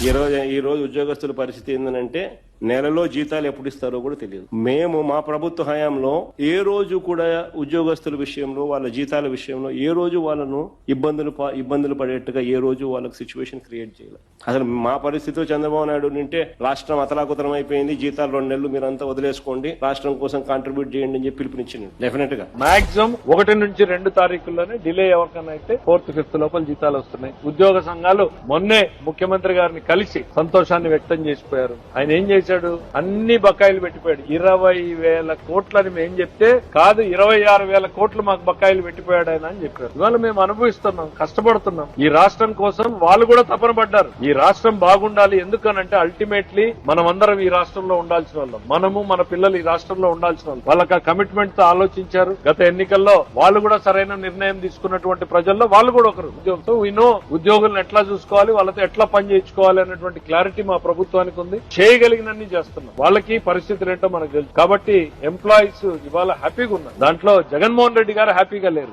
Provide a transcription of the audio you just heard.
ఈ రోజు ఉద్యోగస్తుల పరిస్థితి ఏంటంటే నెలలో జీతాలు ఎప్పుడు ఇస్తారో కూడా తెలియదు. మేము మా ప్రభుత్వ హయాంలో ఏ రోజు కూడా ఉద్యోగస్తుల విషయంలో వాళ్ళ జీతాల విషయంలో ఏ రోజు వాళ్ళను ఇబ్బందులు పడేట్టుగా ఏ రోజు వాళ్ళకి సిచ్యువేషన్ క్రియేట్ చేయాలి. అసలు మా పరిస్థితిలో చంద్రబాబు నాయుడు ఉంటే రాష్ట్రం అతలాకుతలం అయిపోయింది, జీతాలు 2 నెలలు మీరంతా వదిలేసుకోండి, రాష్ట్రం కోసం కాంట్రిబ్యూట్ చేయండి అని చెప్పి పిలుపునిచ్చింది. డెఫినెట్ గా మాక్సిమం 1 నుంచి 2 తారీఖుల్లోనే డిలే ఎవరికన్నా అయితే 4th, 5th లోపల జీతాలు వస్తున్నాయి. ఉద్యోగ సంఘాలు మొన్నే ముఖ్యమంత్రి గారిని కలిసి సంతోషాన్ని వ్యక్తం చేసిపోయారు. ఆయన ఏం చేశాడు, అన్ని బకాయిలు పెట్టిపోయాడు. 20,000 కోట్లని మేము చెప్తే కాదు 26,000 కోట్లు మాకు బకాయిలు పెట్టిపోయాడు ఆయన అని చెప్పారు. ఇవాళ మేము అనుభవిస్తున్నాం, కష్టపడుతున్నాం. ఈ రాష్ట్రం కోసం వాళ్ళు కూడా తపన పడ్డారు. ఈ రాష్ట్రం బాగుండాలి, ఎందుకనంటే అల్టిమేట్లీ మనం అందరం ఈ రాష్ట్రంలో ఉండాల్సిన వాళ్ళం, మనము మన పిల్లలు ఈ రాష్ట్రంలో ఉండాల్సిన వాళ్ళు. వాళ్ళకి ఆ కమిట్మెంట్ తో ఆలోచించారు. గత ఎన్నికల్లో వాళ్ళు కూడా సరైన నిర్ణయం తీసుకున్నటువంటి ప్రజల్లో వాళ్ళు కూడా ఒకరు. ఉద్యోగులను ఎట్లా చూసుకోవాలి, వాళ్ళతో ఎట్లా పని చేయించుకోవాలి అనేటువంటి క్లారిటీ మా ప్రభుత్వానికి ఉంది. చేయగలిగినన్ని చేస్తున్నాం. వాళ్ళకి పరిస్థితులు ఏంటో మనకు తెలుసు. కాబట్టి ఎంప్లాయీస్ ఇవాళ హ్యాపీగా ఉన్నారు. దాంట్లో జగన్మోహన్ రెడ్డి గారు హ్యాపీగా లేరు.